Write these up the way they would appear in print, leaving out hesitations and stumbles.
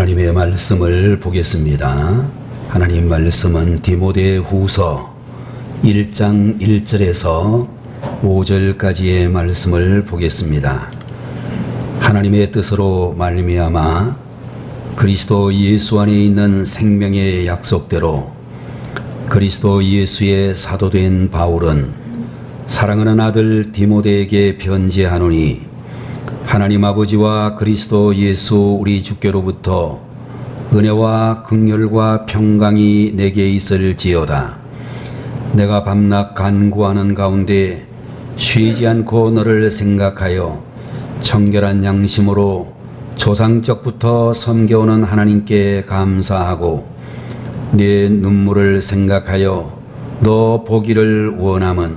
하나님의 말씀을 보겠습니다. 하나님 말씀은 디모데후서 1장 1절에서 5절까지의 말씀을 보겠습니다. 하나님의 뜻으로 말미암아 그리스도 예수 안에 있는 생명의 약속대로 그리스도 예수의 사도된 바울은 사랑하는 아들 디모데에게 편지하노니 하나님 아버지와 그리스도 예수 우리 주께로부터 은혜와 긍휼과 평강이 내게 있을지어다. 내가 밤낮 간구하는 가운데 쉬지 않고 너를 생각하여 청결한 양심으로 조상적부터 섬겨오는 하나님께 감사하고 내 눈물을 생각하여 너 보기를 원함은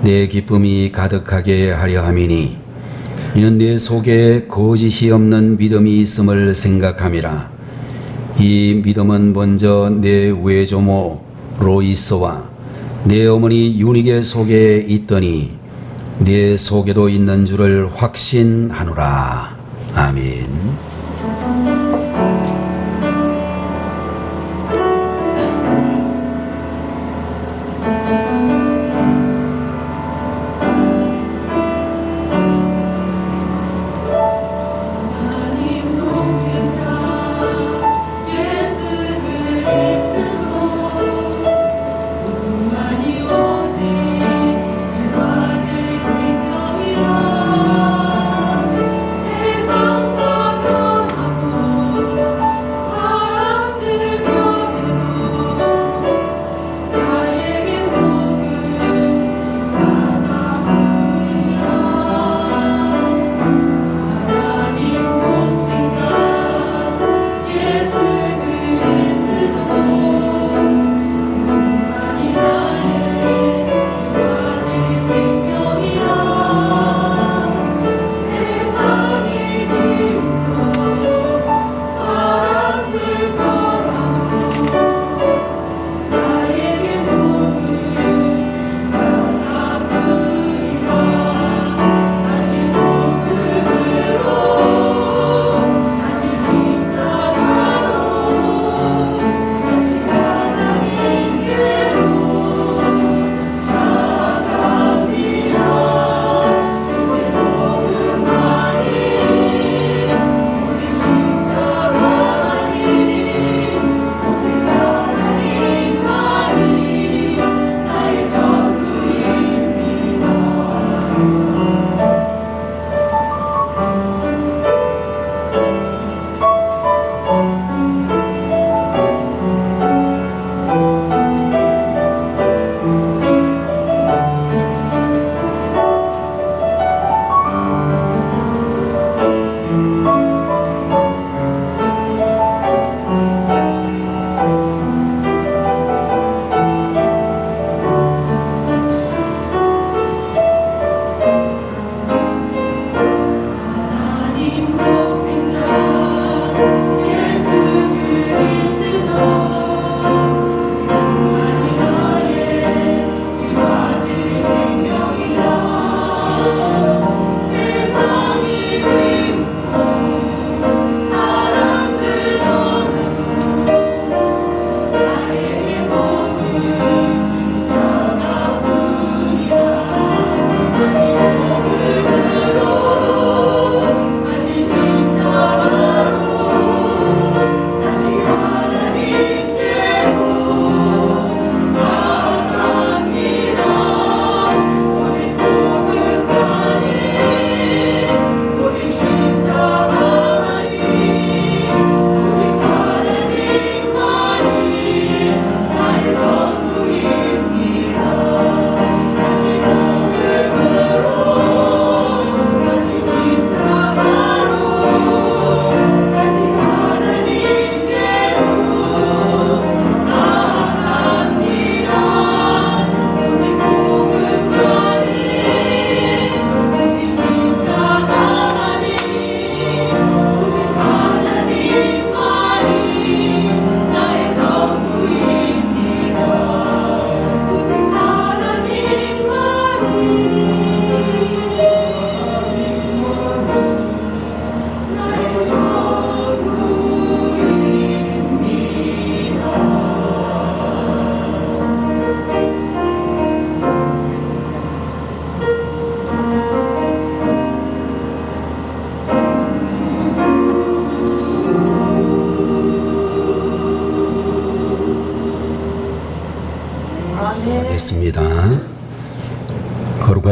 내 기쁨이 가득하게 하려 함이니 이는 내 속에 거짓이 없는 믿음이 있음을 생각함이라. 이 믿음은 먼저 내 외조모 로이스와 내 어머니 유니게 속에 있더니 내 속에도 있는 줄을 확신하노라. 아멘. 세상과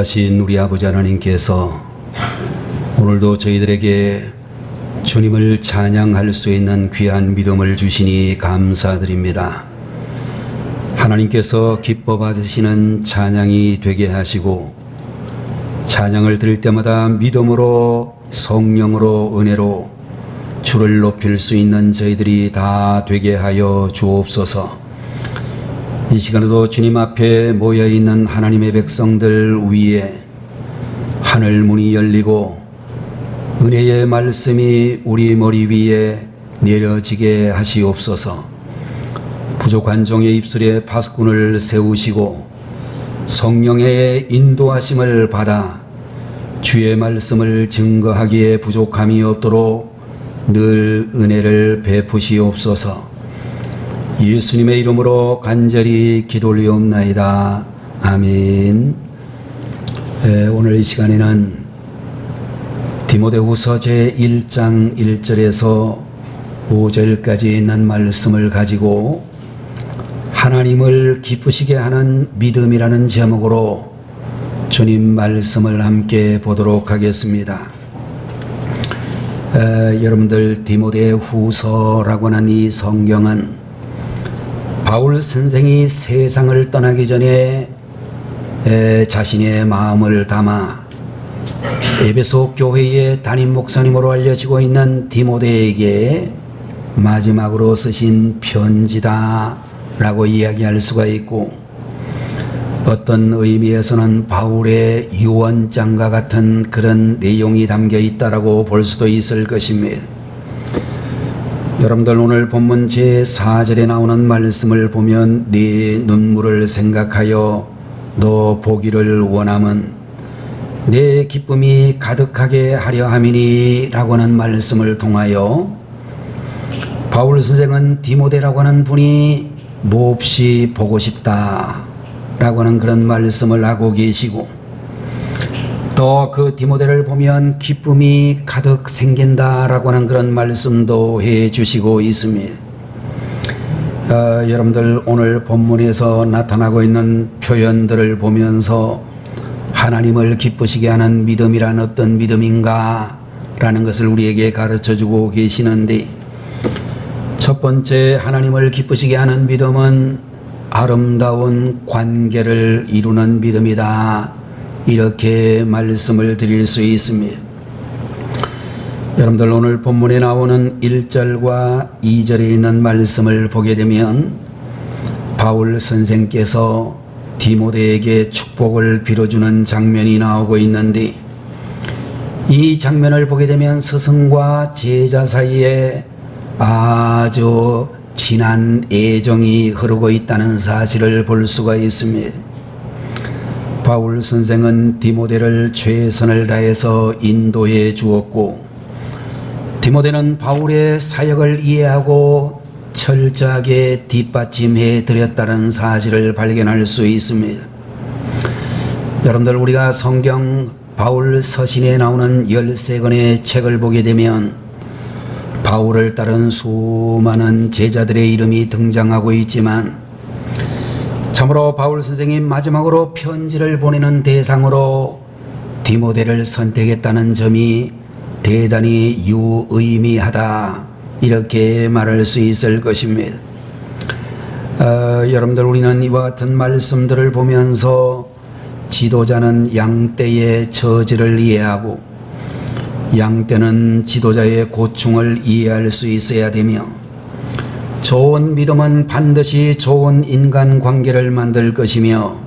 전능하신 우리 아버지 하나님께서 오늘도 저희들에게 주님을 찬양할 수 있는 귀한 믿음을 주시니 감사드립니다. 하나님께서 기뻐 받으시는 찬양이 되게 하시고 찬양을 드릴 때마다 믿음으로 성령으로 은혜로 주를 높일 수 있는 저희들이 다 되게 하여 주옵소서. 이 시간에도 주님 앞에 모여있는 하나님의 백성들 위에 하늘 문이 열리고 은혜의 말씀이 우리 머리 위에 내려지게 하시옵소서. 부족한 종의 입술에 파수꾼을 세우시고 성령의 인도하심을 받아 주의 말씀을 증거하기에 부족함이 없도록 늘 은혜를 베푸시옵소서. 예수님의 이름으로 간절히 기도 올리옵나이다. 아멘. 오늘 이 시간에는 디모데후서 제1장 1절에서 5절까지 있는 말씀을 가지고 하나님을 기쁘시게 하는 믿음이라는 제목으로 주님 말씀을 함께 보도록 하겠습니다. 여러분들 디모데후서라고 하는 이 성경은 바울 선생이 세상을 떠나기 전에 자신의 마음을 담아 에베소 교회의 담임 목사님으로 알려지고 있는 디모데에게 마지막으로 쓰신 편지다 라고 이야기할 수가 있고, 어떤 의미에서는 바울의 유언장과 같은 그런 내용이 담겨 있다라고 볼 수도 있을 것입니다. 여러분들 오늘 본문 제4절에 나오는 말씀을 보면 네 눈물을 생각하여 너 보기를 원함은 내 기쁨이 가득하게 하려 함이니 라고 하는 말씀을 통하여 바울 선생은 디모데라고 하는 분이 몹시 보고 싶다 라고 하는 그런 말씀을 하고 계시고, 또 그 디모데를 보면 기쁨이 가득 생긴다 라고 하는 그런 말씀도 해 주시고 있습니다. 여러분들 오늘 본문에서 나타나고 있는 표현들을 보면서 하나님을 기쁘시게 하는 믿음이란 어떤 믿음인가 라는 것을 우리에게 가르쳐 주고 계시는데, 첫 번째 하나님을 기쁘시게 하는 믿음은 아름다운 관계를 이루는 믿음이다, 이렇게 말씀을 드릴 수 있습니다. 여러분들 오늘 본문에 나오는 1절과 2절에 있는 말씀을 보게 되면 바울 선생께서 디모데에게 축복을 빌어주는 장면이 나오고 있는데, 이 장면을 보게 되면 스승과 제자 사이에 아주 진한 애정이 흐르고 있다는 사실을 볼 수가 있습니다. 바울 선생은 디모데를 최선을 다해서 인도해 주었고, 디모데는 바울의 사역을 이해하고 철저하게 뒷받침해 드렸다는 사실을 발견할 수 있습니다. 여러분들 우리가 성경 바울 서신에 나오는 13권의 책을 보게 되면 바울을 따른 수많은 제자들의 이름이 등장하고 있지만, 참으로 바울 선생이 마지막으로 편지를 보내는 대상으로 디모데를 선택했다는 점이 대단히 유의미하다, 이렇게 말할 수 있을 것입니다. 여러분들 우리는 이와 같은 말씀들을 보면서 지도자는 양떼의 처지를 이해하고 양떼는 지도자의 고충을 이해할 수 있어야 되며, 좋은 믿음은 반드시 좋은 인간관계를 만들 것이며,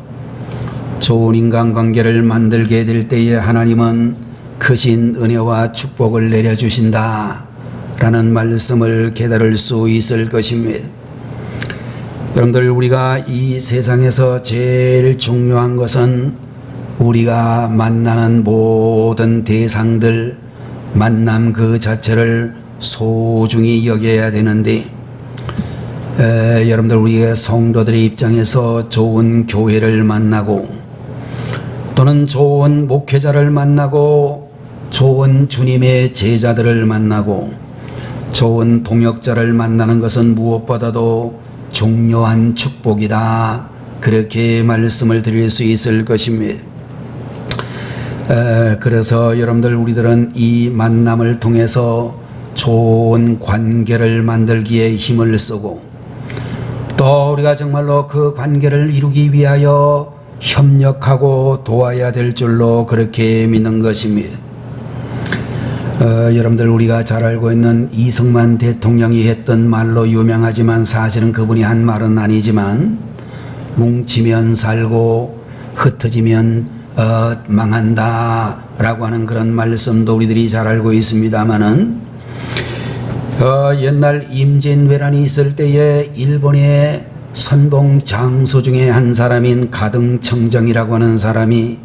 좋은 인간관계를 만들게 될 때에 하나님은 크신 은혜와 축복을 내려주신다 라는 말씀을 깨달을 수 있을 것입니다. 여러분들 우리가 이 세상에서 제일 중요한 것은 우리가 만나는 모든 대상들, 만남 그 자체를 소중히 여겨야 되는데, 여러분들 우리가 성도들의 입장에서 좋은 교회를 만나고 또는 좋은 목회자를 만나고 좋은 주님의 제자들을 만나고 좋은 동역자를 만나는 것은 무엇보다도 중요한 축복이다, 그렇게 말씀을 드릴 수 있을 것입니다. 그래서 여러분들 우리들은 이 만남을 통해서 좋은 관계를 만들기에 힘을 쓰고 또 우리가 정말로 그 관계를 이루기 위하여 협력하고 도와야 될 줄로 그렇게 믿는 것입니다. 여러분들 우리가 잘 알고 있는 이승만 대통령이 했던 말로 유명하지만 사실은 그분이 한 말은 아니지만 뭉치면 살고 흩어지면 망한다 라고 하는 그런 말씀도 우리들이 잘 알고 있습니다마는 옛날 임진왜란이 있을 때에 일본의 선봉 장소 중에 한 사람인 가등청정이라고 하는 사람이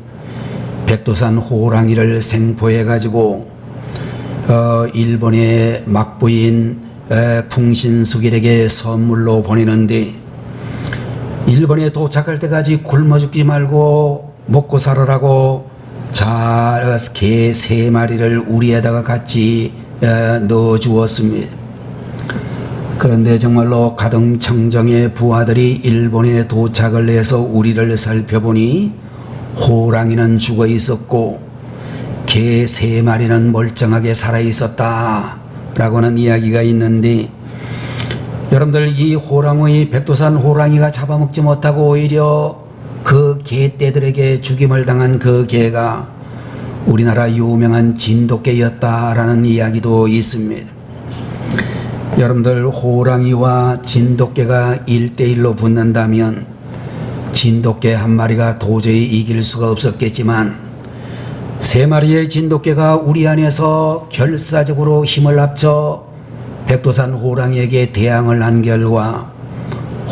백두산 호랑이를 생포해 가지고 일본의 막부인 풍신수길에게 선물로 보내는데 일본에 도착할 때까지 굶어 죽지 말고 먹고 살아라고 개 3마리를 우리에다가 같이 넣어 주었습니다. 그런데 정말로 가등청정의 부하들이 일본에 도착을 해서 우리를 살펴보니 호랑이는 죽어 있었고 개 3마리는 멀쩡하게 살아 있었다 라고는 이야기가 있는데 여러분들 이 호랑이 백두산 호랑이가 잡아먹지 못하고 오히려 그 개떼들에게 죽임을 당한 그 개가 우리나라 유명한 진돗개였다라는 이야기도 있습니다. 여러분들 호랑이와 진돗개가 1대1로 붙는다면 진돗개 한 마리가 도저히 이길 수가 없었겠지만 3마리의 진돗개가 우리 안에서 결사적으로 힘을 합쳐 백두산 호랑이에게 대항을 한 결과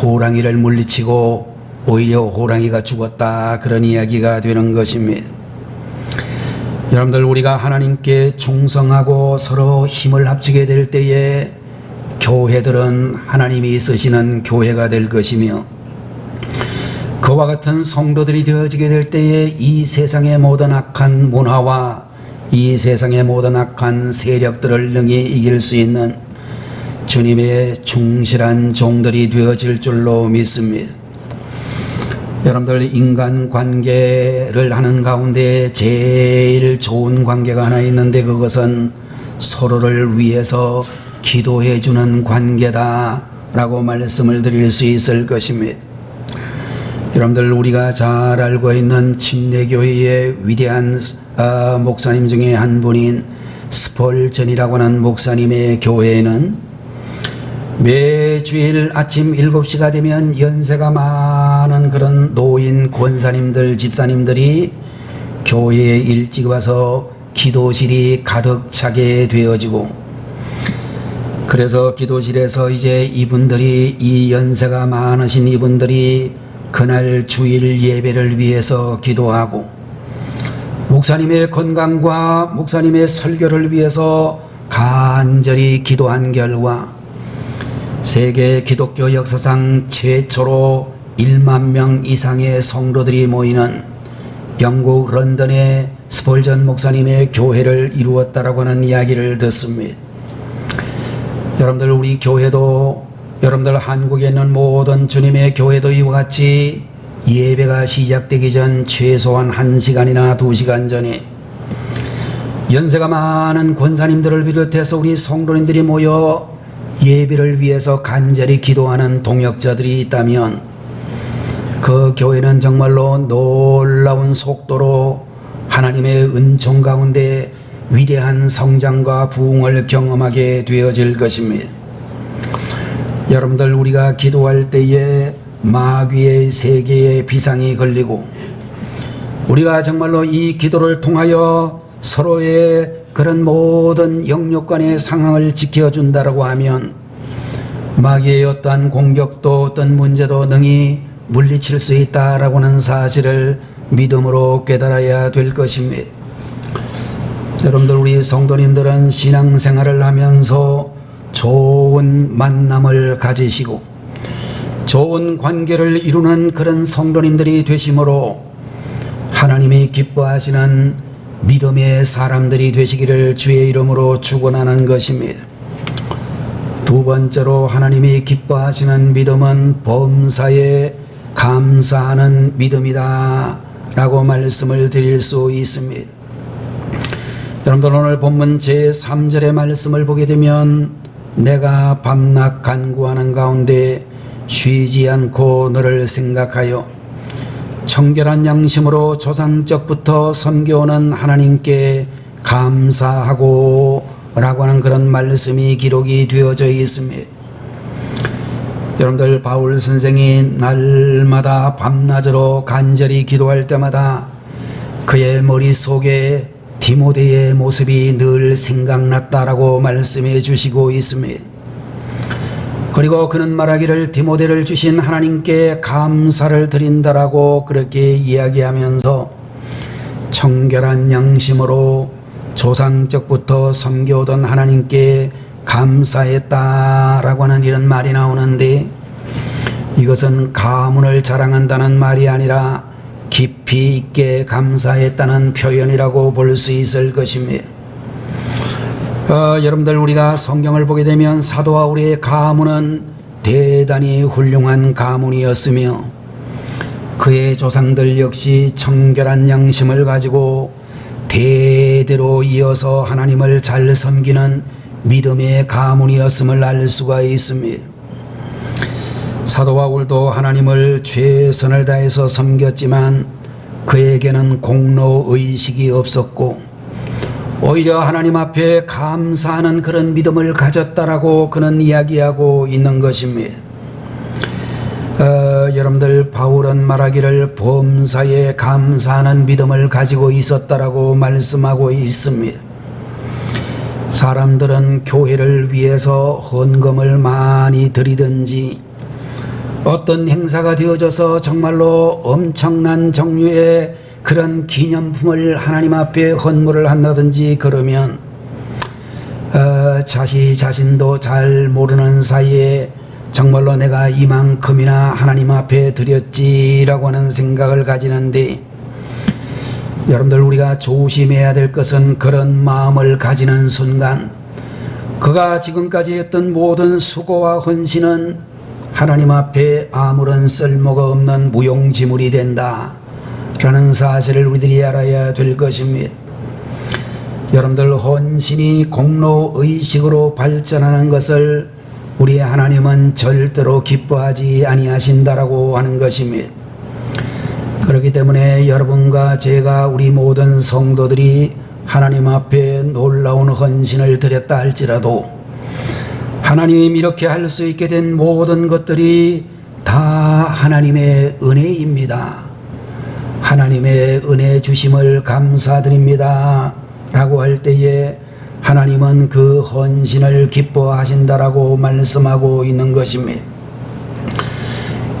호랑이를 물리치고 오히려 호랑이가 죽었다 그런 이야기가 되는 것입니다. 여러분들 우리가 하나님께 충성하고 서로 힘을 합치게 될 때에 교회들은 하나님이 쓰시는 교회가 될 것이며 그와 같은 성도들이 되어지게 될 때에 이 세상의 모든 악한 문화와 이 세상의 모든 악한 세력들을 능히 이길 수 있는 주님의 충실한 종들이 되어질 줄로 믿습니다. 여러분들 인간관계를 하는 가운데 제일 좋은 관계가 하나 있는데 그것은 서로를 위해서 기도해 주는 관계다 라고 말씀을 드릴 수 있을 것입니다. 여러분들 우리가 잘 알고 있는 침례교회의 위대한 목사님 중에 한 분인 스펄전이라고 하는 목사님의 교회에는 매주일 아침 7시가 되면 연세가 많은 그런 노인 권사님들 집사님들이 교회에 일찍 와서 기도실이 가득 차게 되어지고 그래서 기도실에서 이제 이분들이 이 연세가 많으신 이분들이 그날 주일 예배를 위해서 기도하고 목사님의 건강과 목사님의 설교를 위해서 간절히 기도한 결과 세계 기독교 역사상 최초로 1만 명 이상의 성도들이 모이는 영국 런던의 스펄전 목사님의 교회를 이루었다라고 하는 이야기를 듣습니다. 여러분들 우리 교회도 여러분들 한국에 있는 모든 주님의 교회도 이와 같이 예배가 시작되기 전 최소한 1시간이나 2시간 전에 연세가 많은 권사님들을 비롯해서 우리 성도님들이 모여 예배를 위해서 간절히 기도하는 동역자들이 있다면 그 교회는 정말로 놀라운 속도로 하나님의 은총 가운데 위대한 성장과 부흥을 경험하게 되어질 것입니다. 여러분들 우리가 기도할 때에 마귀의 세계에 비상이 걸리고 우리가 정말로 이 기도를 통하여 서로의 그런 모든 영역간의 상황을 지켜준다라고 하면 마귀의 어떠한 공격도 어떤 문제도 능히 물리칠 수 있다라고 하는 사실을 믿음으로 깨달아야 될 것입니다. 여러분들 우리 성도님들은 신앙생활을 하면서 좋은 만남을 가지시고 좋은 관계를 이루는 그런 성도님들이 되심으로 하나님이 기뻐하시는 믿음의 사람들이 되시기를 주의 이름으로 축원하는 것입니다. 두 번째로 하나님이 기뻐하시는 믿음은 범사에 감사하는 믿음이다 라고 말씀을 드릴 수 있습니다. 여러분들 오늘 본문 제3절의 말씀을 보게 되면 내가 밤낮 간구하는 가운데 쉬지 않고 너를 생각하여 청결한 양심으로 조상적부터 섬겨오는 하나님께 감사하고 라고 하는 그런 말씀이 기록이 되어져 있습니다. 여러분들 바울 선생이 날마다 밤낮으로 간절히 기도할 때마다 그의 머릿속에 디모데의 모습이 늘 생각났다라고 말씀해 주시고 있습니다. 그리고 그는 말하기를 디모데를 주신 하나님께 감사를 드린다라고 그렇게 이야기하면서 청결한 양심으로 조상적부터 섬겨오던 하나님께 감사했다라고 하는 이런 말이 나오는데, 이것은 가문을 자랑한다는 말이 아니라 깊이 있게 감사했다는 표현이라고 볼 수 있을 것입니다. 여러분들 우리가 성경을 보게 되면 사도와 우리의 가문은 대단히 훌륭한 가문이었으며 그의 조상들 역시 청결한 양심을 가지고 대대로 이어서 하나님을 잘 섬기는 믿음의 가문이었음을 알 수가 있습니다. 사도 바울도 하나님을 최선을 다해서 섬겼지만 그에게는 공로의식이 없었고 오히려 하나님 앞에 감사하는 그런 믿음을 가졌다라고 그는 이야기하고 있는 것입니다. 여러분들 바울은 말하기를 범사에 감사하는 믿음을 가지고 있었다라고 말씀하고 있습니다. 사람들은 교회를 위해서 헌금을 많이 드리든지 어떤 행사가 되어져서 정말로 엄청난 종류의 그런 기념품을 하나님 앞에 헌물을 한다든지 그러면 자신도 잘 모르는 사이에 정말로 내가 이만큼이나 하나님 앞에 드렸지라고 하는 생각을 가지는데, 여러분들 우리가 조심해야 될 것은 그런 마음을 가지는 순간 그가 지금까지 했던 모든 수고와 헌신은 하나님 앞에 아무런 쓸모가 없는 무용지물이 된다 라는 사실을 우리들이 알아야 될 것입니다. 여러분들 헌신이 공로의식으로 발전하는 것을 우리 하나님은 절대로 기뻐하지 아니하신다라고 하는 것입니다. 그렇기 때문에 여러분과 제가 우리 모든 성도들이 하나님 앞에 놀라운 헌신을 드렸다 할지라도 하나님 이렇게 할 수 있게 된 모든 것들이 다 하나님의 은혜입니다. 하나님의 은혜 주심을 감사드립니다 라고 할 때에 하나님은 그 헌신을 기뻐하신다라고 말씀하고 있는 것입니다.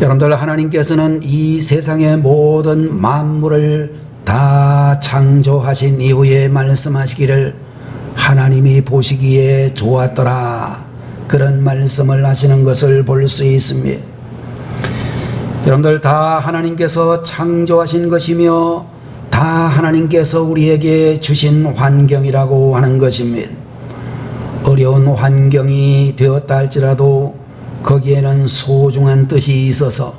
여러분들 하나님께서는 이 세상의 모든 만물을 다 창조하신 이후에 말씀하시기를 하나님이 보시기에 좋았더라 그런 말씀을 하시는 것을 볼 수 있습니다. 여러분들 다 하나님께서 창조하신 것이며 다 하나님께서 우리에게 주신 환경이라고 하는 것입니다. 어려운 환경이 되었다 할지라도 거기에는 소중한 뜻이 있어서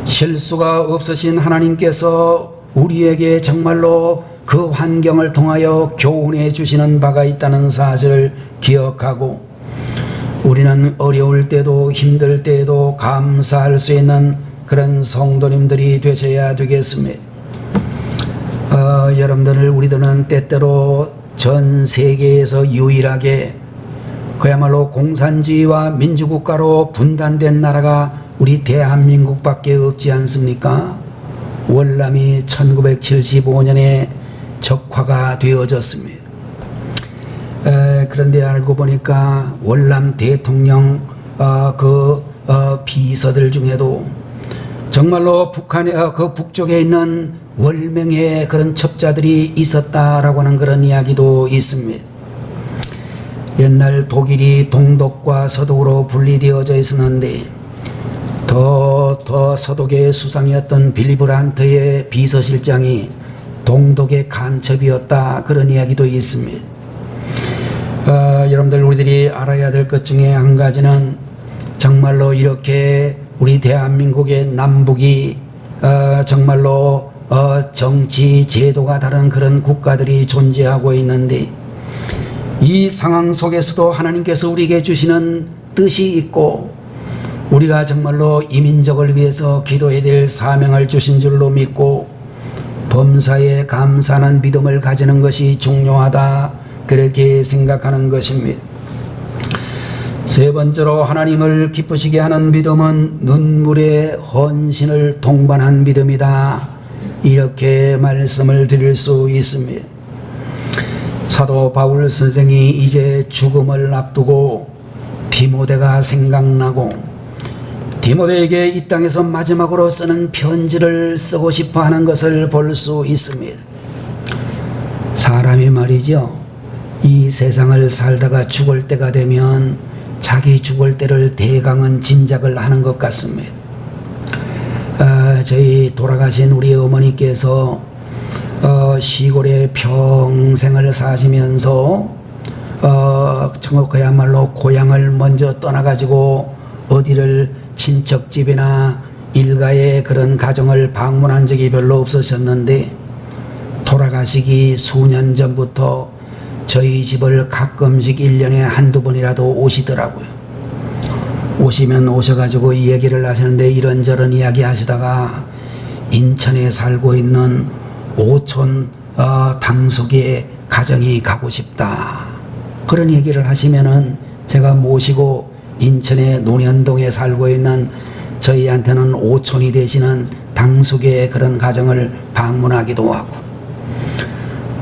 실수가 없으신 하나님께서 우리에게 정말로 그 환경을 통하여 교훈해 주시는 바가 있다는 사실을 기억하고 우리는 어려울 때도 힘들 때에도 감사할 수 있는 그런 성도님들이 되셔야 되겠습니다. 여러분들을 우리들은 때때로 전 세계에서 유일하게 그야말로 공산주의와 민주국가로 분단된 나라가 우리 대한민국밖에 없지 않습니까? 월남이 1975년에 적화가 되어졌습니다. 그런데 알고 보니까 월남 대통령 비서들 중에도 정말로 북한의 그 북쪽에 있는 월명의 그런 첩자들이 있었다라고 하는 그런 이야기도 있습니다. 옛날 독일이 동독과 서독으로 분리되어져 있었는데 더 서독의 수상이었던 빌리 브란트의 비서실장이 동독의 간첩이었다 그런 이야기도 있습니다. 여러분들 우리들이 알아야 될 것 중에 한 가지는 정말로 이렇게 우리 대한민국의 남북이 정말로 정치 제도가 다른 그런 국가들이 존재하고 있는데 이 상황 속에서도 하나님께서 우리에게 주시는 뜻이 있고 우리가 정말로 이민족을 위해서 기도해야 될 사명을 주신 줄로 믿고 범사에 감사하는 믿음을 가지는 것이 중요하다, 그렇게 생각하는 것입니다. 세 번째로 하나님을 기쁘시게 하는 믿음은 눈물의 헌신을 동반한 믿음이다, 이렇게 말씀을 드릴 수 있습니다. 사도 바울 선생이 이제 죽음을 앞두고 디모데가 생각나고 디모데에게 이 땅에서 마지막으로 쓰는 편지를 쓰고 싶어 하는 것을 볼 수 있습니다. 사람이 말이죠, 이 세상을 살다가 죽을 때가 되면 자기 죽을 때를 대강은 짐작을 하는 것 같습니다. 저희 돌아가신 우리 어머니께서 시골에 평생을 사시면서 그야말로 고향을 먼저 떠나가지고 어디를 친척집이나 일가의 그런 가정을 방문한 적이 별로 없으셨는데 돌아가시기 수년 전부터 저희 집을 가끔씩 1년에 한두 번이라도 오시더라고요. 오시면 오셔가지고 이 얘기를 하시는데 이런저런 이야기 하시다가 인천에 살고 있는 오촌 당숙의 가정이 가고 싶다, 그런 얘기를 하시면은 제가 모시고 인천의 논현동에 살고 있는 저희한테는 오촌이 되시는 당숙의 그런 가정을 방문하기도 하고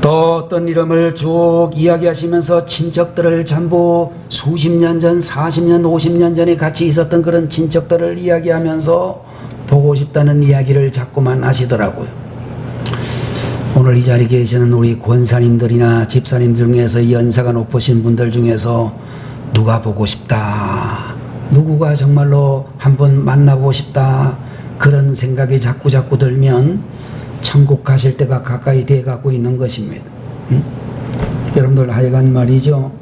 또 어떤 이름을 쭉 이야기하시면서 친척들을 전부 수십 년 전, 40년, 50년 전에 같이 있었던 그런 친척들을 이야기하면서 보고 싶다는 이야기를 자꾸만 하시더라고요. 오늘 이 자리에 계시는 우리 권사님들이나 집사님들 중에서 연세가 높으신 분들 중에서 누가 보고 싶다, 누구가 정말로 한번 만나보고 싶다, 그런 생각이 자꾸 들면 천국 가실 때가 가까이 돼 가고 있는 것입니다. 여러분들 하여간 말이죠,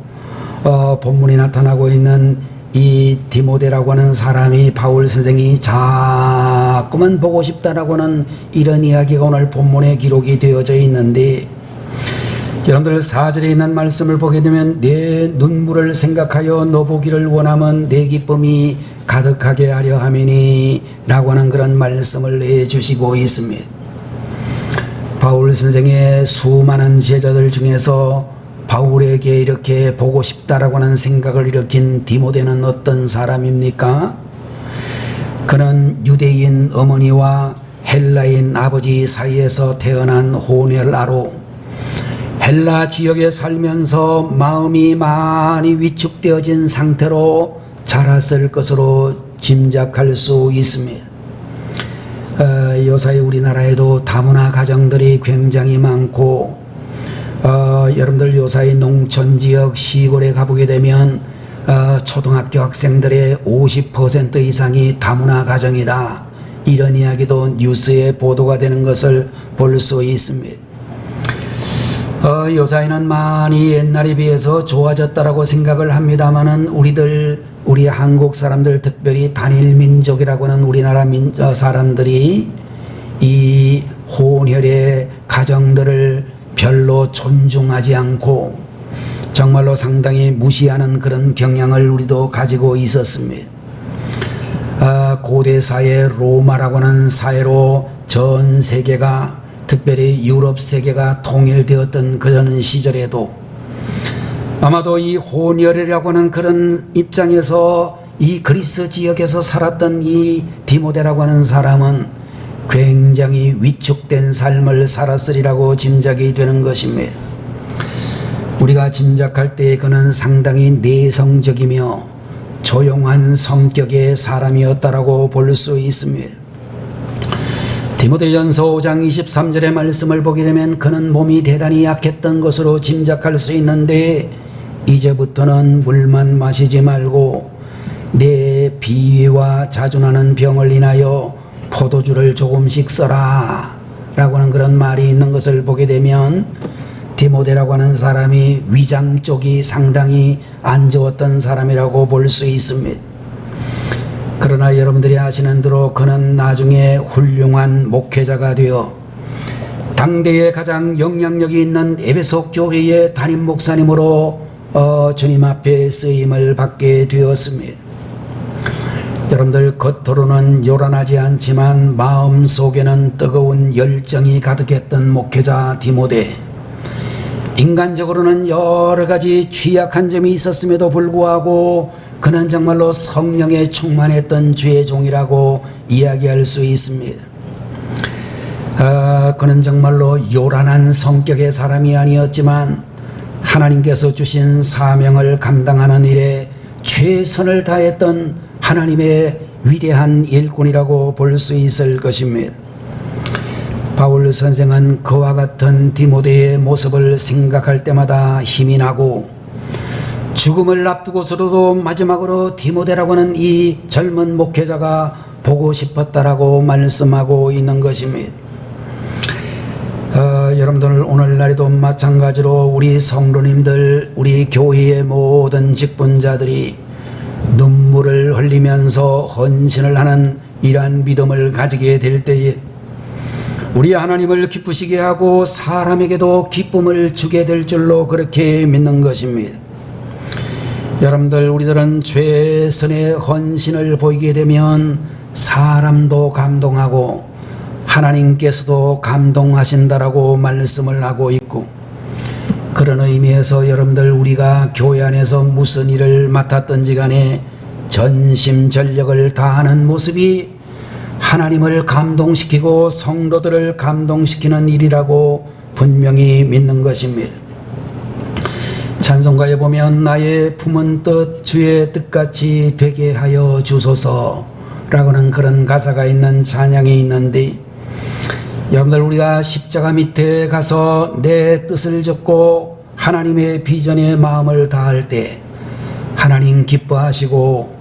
본문에 나타나고 있는 이 디모데라고 하는 사람이 바울 선생이 자꾸만 보고 싶다라고 하는 이런 이야기가 오늘 본문에 기록이 되어져 있는데 여러분들 4절에 있는 말씀을 보게 되면 내 눈물을 생각하여 너 보기를 원하면 내 기쁨이 가득하게 하려 함이니 라고 하는 그런 말씀을 해주시고 있습니다. 바울 선생의 수많은 제자들 중에서 바울에게 이렇게 보고 싶다라고 하는 생각을 일으킨 디모데는 어떤 사람입니까? 그는 유대인 어머니와 헬라인 아버지 사이에서 태어난 혼혈아로 헬라 지역에 살면서 마음이 많이 위축되어진 상태로 자랐을 것으로 짐작할 수 있습니다. 요사이 우리나라에도 다문화 가정들이 굉장히 많고 여러분들 요사이 농촌지역 시골에 가보게 되면 초등학교 학생들의 50% 이상이 다문화 가정이다, 이런 이야기도 뉴스에 보도가 되는 것을 볼 수 있습니다. 요사이는 많이 옛날에 비해서 좋아졌다라고 생각을 합니다만은 우리 한국 사람들, 특별히 단일 민족이라고 하는 우리나라 사람들이 이 혼혈의 가정들을 별로 존중하지 않고 정말로 상당히 무시하는 그런 경향을 우리도 가지고 있었습니다. 고대 사회 로마라고 하는 사회로 전 세계가, 특별히 유럽 세계가 통일되었던 그런 시절에도 아마도 이 혼혈이라고 하는 그런 입장에서 이 그리스 지역에서 살았던 이 디모데라고 하는 사람은 굉장히 위축된 삶을 살았으리라고 짐작이 되는 것입니다. 우리가 짐작할 때 그는 상당히 내성적이며 조용한 성격의 사람이었다라고 볼 수 있습니다. 디모데전서 5장 23절의 말씀을 보게 되면 그는 몸이 대단히 약했던 것으로 짐작할 수 있는데 이제부터는 물만 마시지 말고 내 비위와 자주 나는 병을 인하여 포도주를 조금씩 써라 라고 하는 그런 말이 있는 것을 보게 되면 디모데라고 하는 사람이 위장 쪽이 상당히 안 좋았던 사람이라고 볼 수 있습니다. 그러나 여러분들이 아시는 대로 그는 나중에 훌륭한 목회자가 되어 당대에 가장 영향력이 있는 에베소 교회의 담임 목사님으로 주님 앞에 쓰임을 받게 되었습니다. 여러분들, 겉으로는 요란하지 않지만 마음속에는 뜨거운 열정이 가득했던 목회자 디모데. 인간적으로는 여러 가지 취약한 점이 있었음에도 불구하고 그는 정말로 성령에 충만했던 주의 종이라고 이야기할 수 있습니다. 그는 정말로 요란한 성격의 사람이 아니었지만 하나님께서 주신 사명을 감당하는 일에 최선을 다했던 하나님의 위대한 일꾼이라고 볼 수 있을 것입니다. 바울 선생은 그와 같은 디모데의 모습을 생각할 때마다 힘이 나고 죽음을 앞두고서도 마지막으로 디모데라고 하는 이 젊은 목회자가 보고 싶었다라고 말씀하고 있는 것입니다. 여러분들, 오늘날에도 마찬가지로 우리 성도님들, 우리 교회의 모든 직분자들이 눈물을 흘리면서 헌신을 하는 이러한 믿음을 가지게 될 때에 우리 하나님을 기쁘시게 하고 사람에게도 기쁨을 주게 될 줄로 그렇게 믿는 것입니다. 여러분들, 우리들은 최선의 헌신을 보이게 되면 사람도 감동하고 하나님께서도 감동하신다라고 말씀을 하고 있고, 그런 의미에서 여러분들, 우리가 교회 안에서 무슨 일을 맡았든지 간에 전심전력을 다하는 모습이 하나님을 감동시키고 성도들을 감동시키는 일이라고 분명히 믿는 것입니다. 찬송가에 보면 나의 품은 뜻 주의 뜻같이 되게 하여 주소서 라고는 그런 가사가 있는 찬양이 있는데, 여러분들, 우리가 십자가 밑에 가서 내 뜻을 접고 하나님의 비전에 마음을 다할 때 하나님 기뻐하시고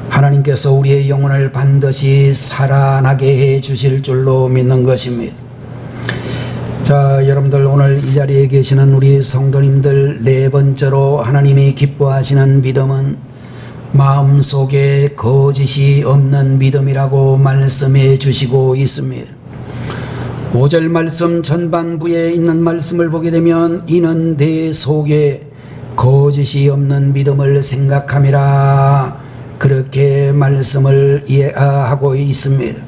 하나님께서 우리의 영혼을 반드시 살아나게 해 주실 줄로 믿는 것입니다. 자, 여러분들, 오늘 이 자리에 계시는 우리 성도님들, 네 번째로 하나님이 기뻐하시는 믿음은 마음속에 거짓이 없는 믿음이라고 말씀해 주시고 있습니다. 5절 말씀 전반부에 있는 말씀을 보게 되면 이는 내 속에 거짓이 없는 믿음을 생각함이라 그렇게 말씀을 하고 있습니다.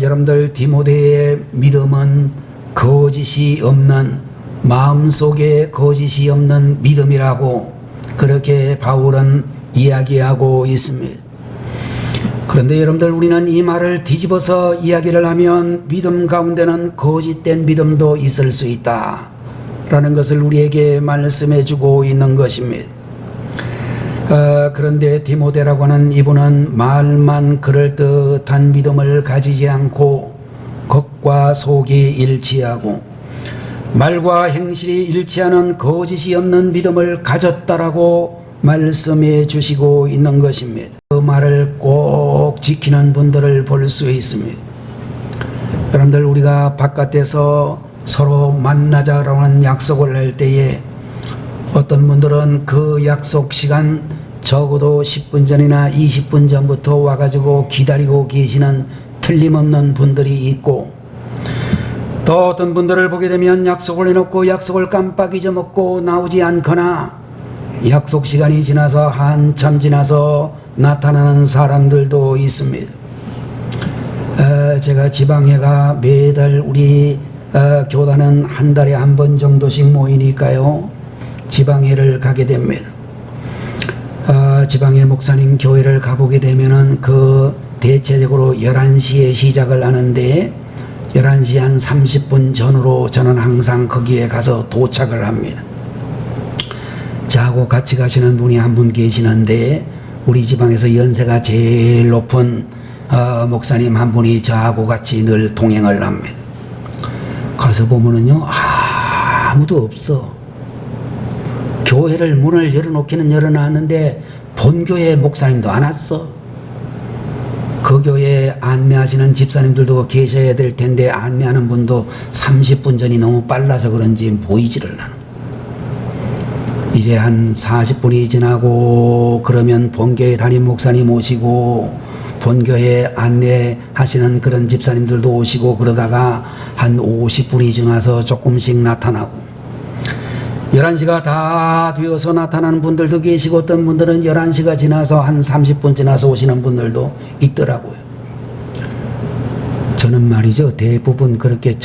여러분들, 디모데의 믿음은 거짓이 없는, 마음속에 거짓이 없는 믿음이라고 그렇게 바울은 이야기하고 있습니다. 그런데 여러분들, 우리는 이 말을 뒤집어서 이야기를 하면 믿음 가운데는 거짓된 믿음도 있을 수 있다 라는 것을 우리에게 말씀해 주고 있는 것입니다. 그런데 디모데라고 하는 이분은 말만 그럴듯한 믿음을 가지지 않고 겉과 속이 일치하고 말과 행실이 일치하는 거짓이 없는 믿음을 가졌다라고 말씀해 주시고 있는 것입니다. 그 말을 꼭 지키는 분들을 볼 수 있습니다. 여러분들, 우리가 바깥에서 서로 만나자라고 하는 약속을 할 때에 어떤 분들은 그 약속 시간 적어도 10분 전이나 20분 전부터 와가지고 기다리고 계시는 틀림없는 분들이 있고, 또 어떤 분들을 보게 되면 약속을 해놓고 약속을 깜빡 잊어먹고 나오지 않거나 약속 시간이 지나서 한참 지나서 나타나는 사람들도 있습니다. 제가 지방회가 매달 우리 교단은 한 달에 한 번 정도씩 모이니까요, 지방회를 가게 됩니다. 지방회 목사님 교회를 가보게 되면은 그 대체적으로 11시에 시작을 하는데 11시 한 30분 전으로 저는 항상 거기에 가서 도착을 합니다. 저하고 같이 가시는 분이 한 분 계시는데 우리 지방에서 연세가 제일 높은 목사님 한 분이 저하고 같이 늘 동행을 합니다. 가서 보면은요, 아무도 없어. 교회를 문을 열어놓기는 열어놨는데 본교회 목사님도 안 왔어. 그 교회 안내하시는 집사님들도 계셔야 될 텐데 안내하는 분도 30분 전이 너무 빨라서 그런지 보이지를 않아. 이제 한 40분이 지나고 그러면 본교회 담임 목사님 오시고 본교에 안내하시는 그런 집사님들도 오시고 그러다가 한 50분이 지나서 조금씩 나타나고 11시가 다 되어서 나타나는 분들도 계시고 어떤 분들은 11시가 지나서 한 30분 지나서 오시는 분들도 있더라고요. 저는 말이죠, 대부분 그렇게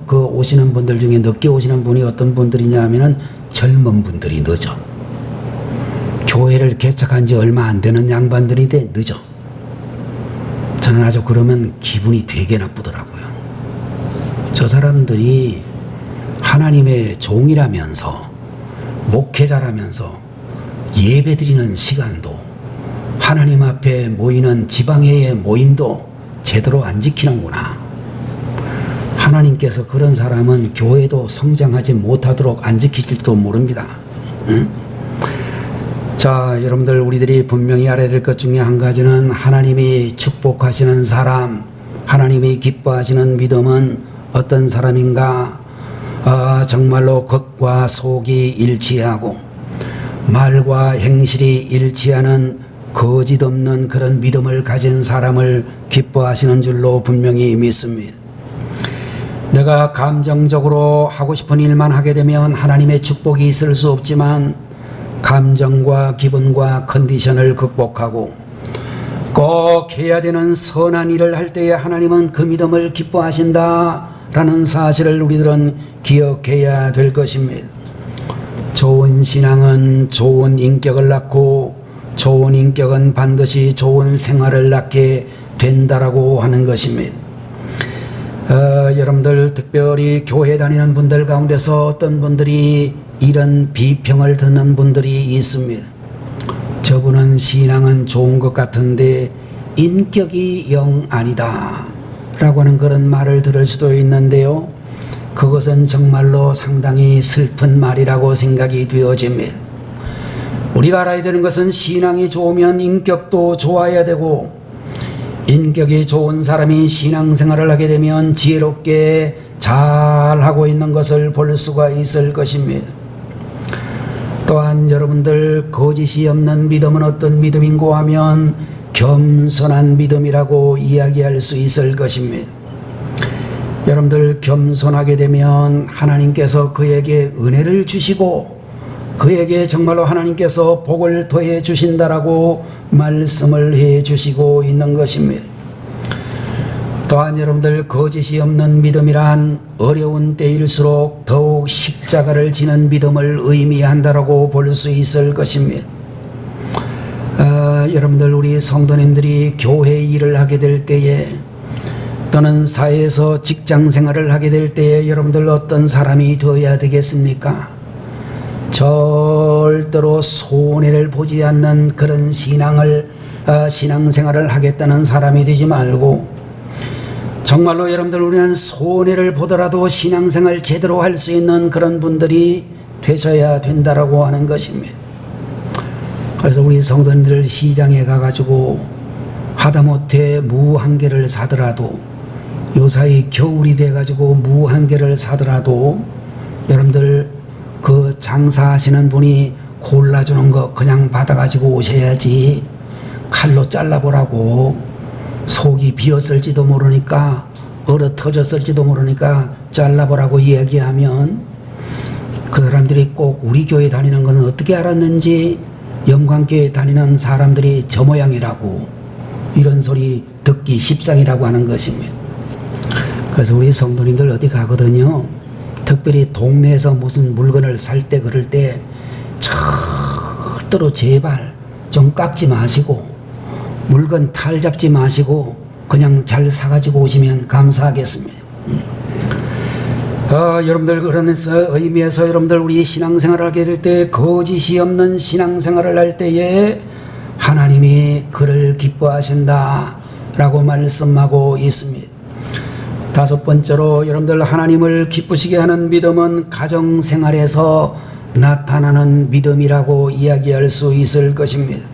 오시는 분들 중에 늦게 오시는 분이 어떤 분들이냐 하면은 젊은 분들이 늦어. 교회를 개척한 지 얼마 안 되는 양반들이 늦어. 저는 아주 그러면 기분이 되게 나쁘더라고요. 저 사람들이 하나님의 종이라면서 목회자라면서 예배드리는 시간도 하나님 앞에 모이는 지방회의 모임도 제대로 안 지키는구나. 하나님께서 그런 사람은 교회도 성장하지 못하도록 안 지킬지도 모릅니다. 응? 자, 여러분들 우리들이 분명히 알아야 될 것 중에 한 가지는 하나님이 축복하시는 사람, 하나님이 기뻐하시는 믿음은 어떤 사람인가? 정말로 겉과 속이 일치하고 말과 행실이 일치하는 거짓 없는 그런 믿음을 가진 사람을 기뻐하시는 줄로 분명히 믿습니다. 내가 감정적으로 하고 싶은 일만 하게 되면 하나님의 축복이 있을 수 없지만 감정과 기분과 컨디션을 극복하고 꼭 해야 되는 선한 일을 할 때에 하나님은 그 믿음을 기뻐하신다 라는 사실을 우리들은 기억해야 될 것입니다. 좋은 신앙은 좋은 인격을 낳고 좋은 인격은 반드시 좋은 생활을 낳게 된다라고 하는 것입니다. 여러분들 특별히 교회 다니는 분들 가운데서 어떤 분들이 이런 비평을 듣는 분들이 있습니다. 저분은 신앙은 좋은 것 같은데 인격이 영 아니다 라고 하는 그런 말을 들을 수도 있는데요, 그것은 정말로 상당히 슬픈 말이라고 생각이 되어집니다. 우리가 알아야 되는 것은 신앙이 좋으면 인격도 좋아야 되고 인격이 좋은 사람이 신앙생활을 하게 되면 지혜롭게 잘하고 있는 것을 볼 수가 있을 것입니다. 또한 여러분들 거짓이 없는 믿음은 어떤 믿음인고 하면 겸손한 믿음이라고 이야기할 수 있을 것입니다. 여러분들 겸손하게 되면 하나님께서 그에게 은혜를 주시고 그에게 정말로 하나님께서 복을 더해 주신다라고 말씀을 해 주시고 있는 것입니다. 또한 여러분들 거짓이 없는 믿음이란 어려운 때일수록 더욱 십자가를 지는 믿음을 의미한다라고 볼 수 있을 것입니다. 여러분들 우리 성도님들이 교회 일을 하게 될 때에 또는 사회에서 직장 생활을 하게 될 때에 여러분들 어떤 사람이 되어야 되겠습니까? 절대로 손해를 보지 않는 그런 신앙생활을 하겠다는 사람이 되지 말고 정말로 여러분들 우리는 손해를 보더라도 신앙생활 제대로 할 수 있는 그런 분들이 되셔야 된다라고 하는 것입니다. 그래서 우리 성도님들 시장에 가가지고 하다못해 무 한 개를 사더라도 요사이 겨울이 돼가지고 무 한 개를 사더라도 여러분들 그 장사하시는 분이 골라주는 거 그냥 받아가지고 오셔야지 칼로 잘라보라고 속이 비었을지도 모르니까 얼어 터졌을지도 모르니까 잘라보라고 이야기하면 그 사람들이 꼭 우리 교회 다니는 건 어떻게 알았는지 영광교회 다니는 사람들이 저 모양이라고 이런 소리 듣기 십상이라고 하는 것입니다. 그래서 우리 성도님들 어디 가거든요, 특별히 동네에서 무슨 물건을 살 때 그럴 때 절대로 제발 좀 깎지 마시고 물건 탈 잡지 마시고 그냥 잘 사가지고 오시면 감사하겠습니다. 여러분들 그런 의미에서 여러분들 우리 신앙생활을 하게 될 때 거짓이 없는 신앙생활을 할 때에 하나님이 그를 기뻐하신다 라고 말씀하고 있습니다. 다섯 번째로 여러분들 하나님을 기쁘시게 하는 믿음은 가정생활에서 나타나는 믿음이라고 이야기할 수 있을 것입니다.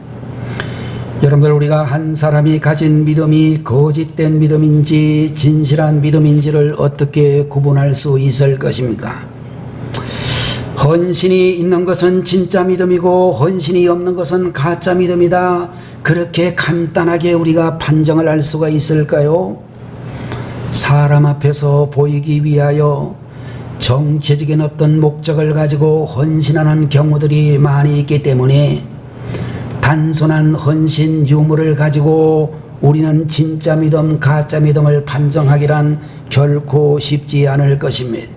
여러분들 우리가 한 사람이 가진 믿음이 거짓된 믿음인지 진실한 믿음인지를 어떻게 구분할 수 있을 것입니까? 헌신이 있는 것은 진짜 믿음이고 헌신이 없는 것은 가짜 믿음이다, 그렇게 간단하게 우리가 판정을 할 수가 있을까요? 사람 앞에서 보이기 위하여 정치적인 어떤 목적을 가지고 헌신하는 경우들이 많이 있기 때문에 단순한 헌신 유무를 가지고 우리는 진짜 믿음, 가짜 믿음을 판정하기란 결코 쉽지 않을 것입니다.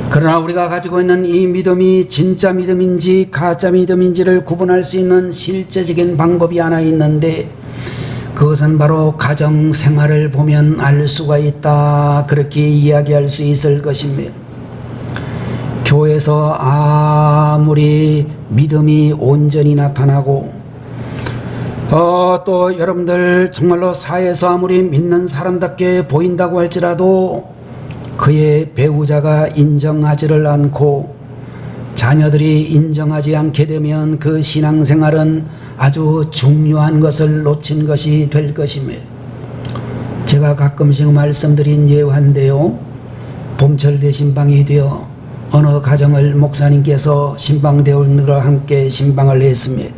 그러나 우리가 가지고 있는 이 믿음이 진짜 믿음인지 가짜 믿음인지를 구분할 수 있는 실제적인 방법이 하나 있는데, 그것은 바로 가정 생활을 보면 알 수가 있다, 그렇게 이야기할 수 있을 것입니다. 교회에서 아무리 믿음이 온전히 나타나고 또 여러분들 정말로 사회에서 아무리 믿는 사람답게 보인다고 할지라도 그의 배우자가 인정하지를 않고 자녀들이 인정하지 않게 되면 그 신앙생활은 아주 중요한 것을 놓친 것이 될 것입니다. 제가 가끔씩 말씀드린 예화인데요, 봄철 신방이 되어 어느 가정을 목사님께서 신방대원들과 함께 신방을 했습니다.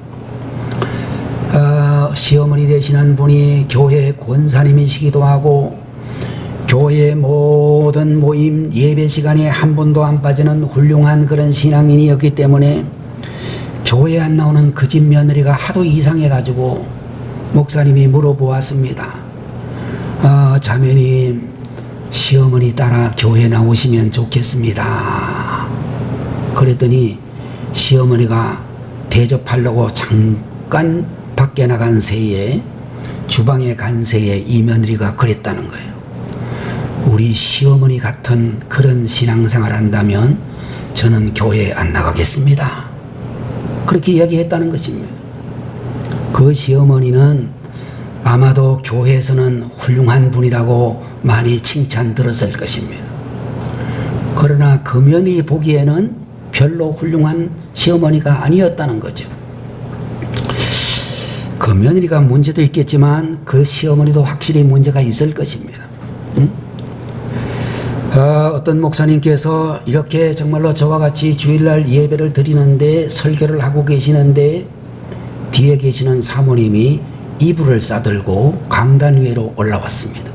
시어머니 되시는 분이 교회 권사님이시기도 하고 교회 모든 모임 예배 시간에 한 번도 안 빠지는 훌륭한 그런 신앙인이었기 때문에 교회에 안 나오는 그 집 며느리가 하도 이상해가지고 목사님이 물어보았습니다. 자매님, 시어머니 따라 교회 나오시면 좋겠습니다. 그랬더니 시어머니가 대접하려고 잠깐 밖에 나간 새에, 주방에 간 새에 이 며느리가 그랬다는 거예요. 우리 시어머니 같은 그런 신앙생활 한다면 저는 교회에 안 나가겠습니다. 그렇게 이야기했다는 것입니다. 그 시어머니는 아마도 교회에서는 훌륭한 분이라고 많이 칭찬 들었을 것입니다. 그러나 그 며느리 보기에는 별로 훌륭한 시어머니가 아니었다는 거죠. 그 며느리가 문제도 있겠지만 그 시어머니도 확실히 문제가 있을 것입니다. 어떤 목사님께서 이렇게 정말로 저와 같이 주일날 예배를 드리는데 설교를 하고 계시는데 뒤에 계시는 사모님이 이불을 싸들고 강단 위로 올라왔습니다.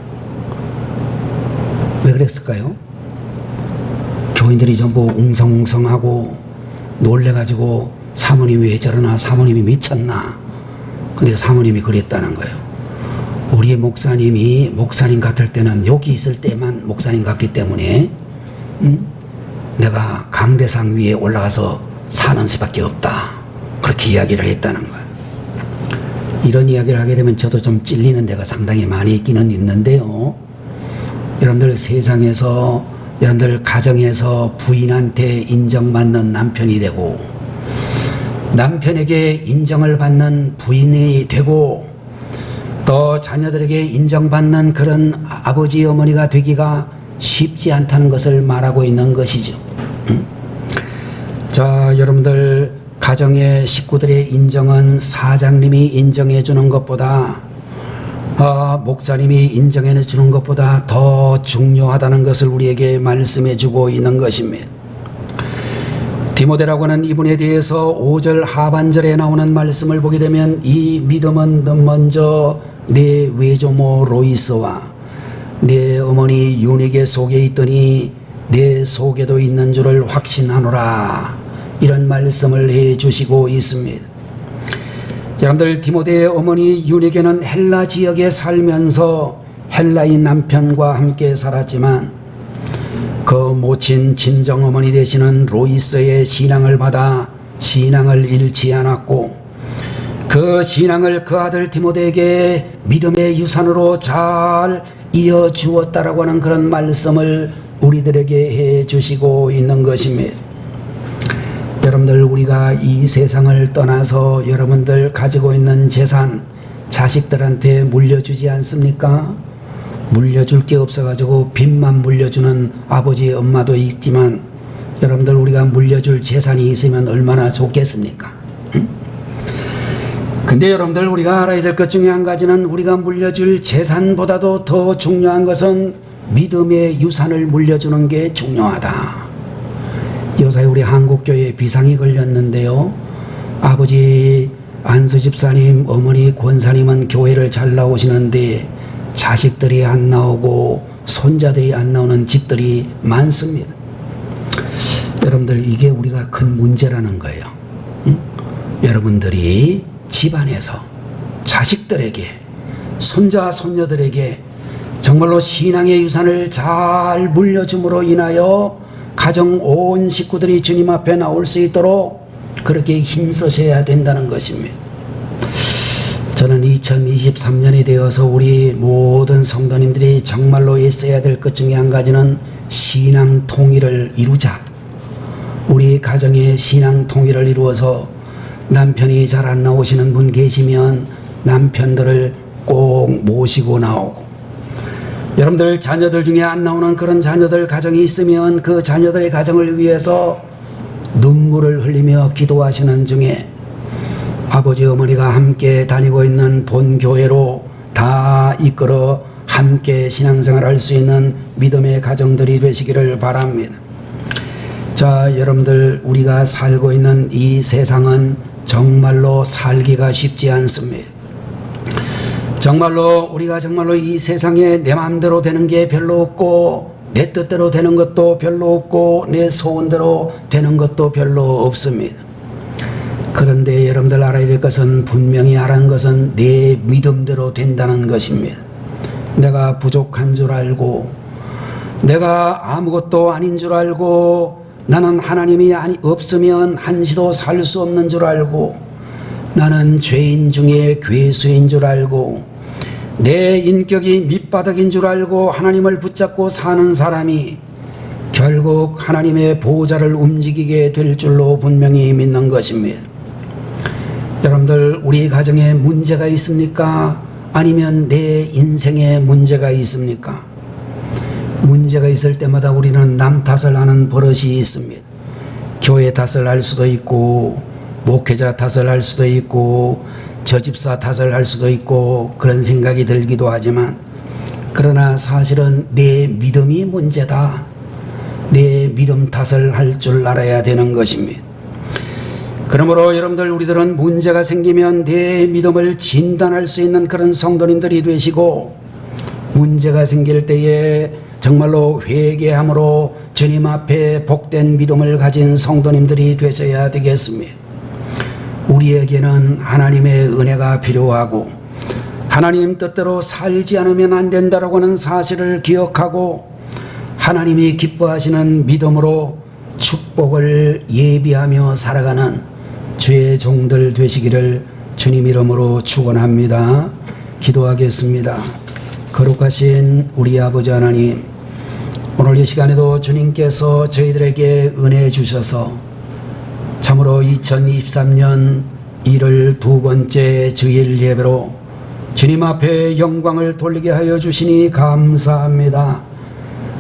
왜 그랬을까요? 교인들이 전부 웅성웅성하고 놀래가지고 사모님이 왜 저러나, 사모님이 미쳤나. 근데 사모님이 그랬다는 거예요. 우리 목사님이 목사님 같을 때는 여기 있을 때만 목사님 같기 때문에 내가 강대상 위에 올라가서 사는 수밖에 없다, 그렇게 이야기를 했다는 거예요. 이런 이야기를 하게 되면 저도 좀 찔리는 데가 상당히 많이 있기는 있는데요, 여러분들 세상에서, 여러분들 가정에서 부인한테 인정받는 남편이 되고 남편에게 인정을 받는 부인이 되고 또 자녀들에게 인정받는 그런 아버지 어머니가 되기가 쉽지 않다는 것을 말하고 있는 것이죠. 자, 여러분들 가정의 식구들의 인정은 사장님이 인정해 주는 것보다 목사님이 인정해 주는 것보다 더 중요하다는 것을 우리에게 말씀해 주고 있는 것입니다. 디모데라고 하는 이분에 대해서 5절 하반절에 나오는 말씀을 보게 되면 이 믿음은 먼저 내 외조모 로이스와 내 어머니 유니게 속에 있더니 내 속에도 있는 줄을 확신하노라, 이런 말씀을 해주시고 있습니다. 여러분들, 디모데의 어머니 유니게는 헬라 지역에 살면서 헬라인 남편과 함께 살았지만 그 모친 친정어머니 되시는 로이스의 신앙을 받아 신앙을 잃지 않았고 그 신앙을 그 아들 디모데에게 믿음의 유산으로 잘 이어주었다라고 하는 그런 말씀을 우리들에게 해주시고 있는 것입니다. 여러분들, 우리가 이 세상을 떠나서 여러분들 가지고 있는 재산 자식들한테 물려주지 않습니까? 물려줄 게 없어가지고 빚만 물려주는 아버지 엄마도 있지만 여러분들, 우리가 물려줄 재산이 있으면 얼마나 좋겠습니까? 근데 여러분들, 우리가 알아야 될 것 중에 한 가지는 우리가 물려줄 재산보다도 더 중요한 것은 믿음의 유산을 물려주는 게 중요하다. 요새 우리 한국교회에 비상이 걸렸는데요, 아버지 안수 집사님, 어머니 권사님은 교회를 잘 나오시는데 자식들이 안 나오고 손자들이 안 나오는 집들이 많습니다. 여러분들, 이게 우리가 큰 문제라는 거예요. 응? 여러분들이 집안에서 자식들에게, 손자 손녀들에게 정말로 신앙의 유산을 잘 물려줌으로 인하여 가정 온 식구들이 주님 앞에 나올 수 있도록 그렇게 힘쓰셔야 된다는 것입니다. 저는 2023년이 되어서 우리 모든 성도님들이 정말로 있어야 될 것 중에 한 가지는 신앙 통일을 이루자. 우리 가정의 신앙 통일을 이루어서 남편이 잘 안 나오시는 분 계시면 남편들을 꼭 모시고 나오고, 여러분들 자녀들 중에 안 나오는 그런 자녀들 가정이 있으면 그 자녀들의 가정을 위해서 눈물을 흘리며 기도하시는 중에 아버지 어머니가 함께 다니고 있는 본교회로 다 이끌어 함께 신앙생활 할 수 있는 믿음의 가정들이 되시기를 바랍니다. 자, 여러분들, 우리가 살고 있는 이 세상은 정말로 살기가 쉽지 않습니다. 정말로 우리가 정말로 이 세상에 내 마음대로 되는 게 별로 없고, 내 뜻대로 되는 것도 별로 없고, 내 소원대로 되는 것도 별로 없습니다. 그런데 여러분들 알아야 될 것은, 분명히 알아는 것은 내 믿음대로 된다는 것입니다. 내가 부족한 줄 알고, 내가 아무것도 아닌 줄 알고, 나는 하나님이 없으면 한시도 살 수 없는 줄 알고, 나는 죄인 중에 괴수인 줄 알고, 내 인격이 밑바닥인 줄 알고 하나님을 붙잡고 사는 사람이 결국 하나님의 보호자를 움직이게 될 줄로 분명히 믿는 것입니다. 여러분들, 우리 가정에 문제가 있습니까? 아니면 내 인생에 문제가 있습니까? 문제가 있을 때마다 우리는 남 탓을 하는 버릇이 있습니다. 교회 탓을 할 수도 있고, 목회자 탓을 할 수도 있고, 저 집사 탓을 할 수도 있고, 그런 생각이 들기도 하지만, 그러나 사실은 내 믿음이 문제다. 내 믿음 탓을 할 줄 알아야 되는 것입니다. 그러므로 여러분들, 우리들은 문제가 생기면 내 믿음을 진단할 수 있는 그런 성도님들이 되시고, 문제가 생길 때에 정말로 회개함으로 주님 앞에 복된 믿음을 가진 성도님들이 되셔야 되겠습니다. 우리에게는 하나님의 은혜가 필요하고, 하나님 뜻대로 살지 않으면 안 된다라고 하는 사실을 기억하고, 하나님이 기뻐하시는 믿음으로 축복을 예비하며 살아가는 주의 종들 되시기를 주님 이름으로 축원합니다. 기도하겠습니다. 거룩하신 우리 아버지 하나님, 오늘 이 시간에도 주님께서 저희들에게 은혜 주셔서 참으로 2023년 1월 두 번째 주일 예배로 주님 앞에 영광을 돌리게 하여 주시니 감사합니다.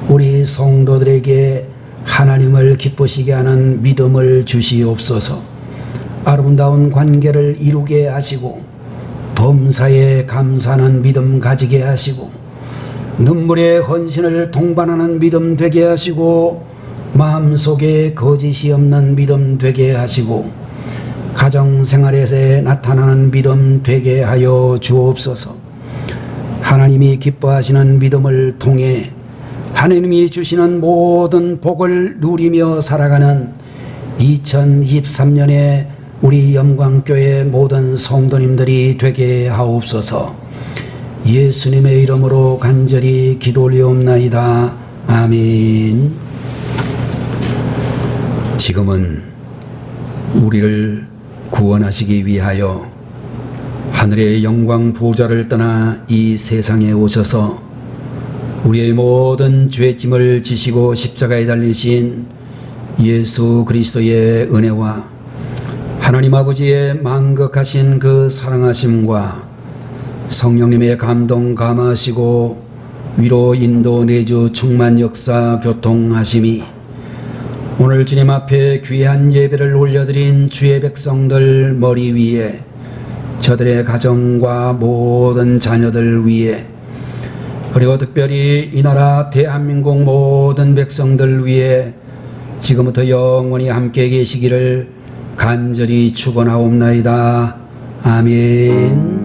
우리 성도들에게 하나님을 기쁘시게 하는 믿음을 주시옵소서. 아름다운 관계를 이루게 하시고, 범사에 감사하는 믿음 가지게 하시고, 눈물의 헌신을 동반하는 믿음 되게 하시고, 마음속에 거짓이 없는 믿음 되게 하시고, 가정생활에서 나타나는 믿음 되게 하여 주옵소서. 하나님이 기뻐하시는 믿음을 통해 하나님이 주시는 모든 복을 누리며 살아가는 2023년에 우리 영광교회 모든 성도님들이 되게 하옵소서. 예수님의 이름으로 간절히 기도 올리옵나이다. 아멘. 지금은 우리를 구원하시기 위하여 하늘의 영광 보좌를 떠나 이 세상에 오셔서 우리의 모든 죄짐을 지시고 십자가에 달리신 예수 그리스도의 은혜와 하나님 아버지의 만극하신 그 사랑하심과 성령님의 감동 감화하시고 위로 인도 내주 충만 역사 교통하심이 오늘 주님 앞에 귀한 예배를 올려드린 주의 백성들 머리 위에, 저들의 가정과 모든 자녀들 위에, 그리고 특별히 이 나라 대한민국 모든 백성들 위에 지금부터 영원히 함께 계시기를 간절히 축원하옵나이다. 아멘.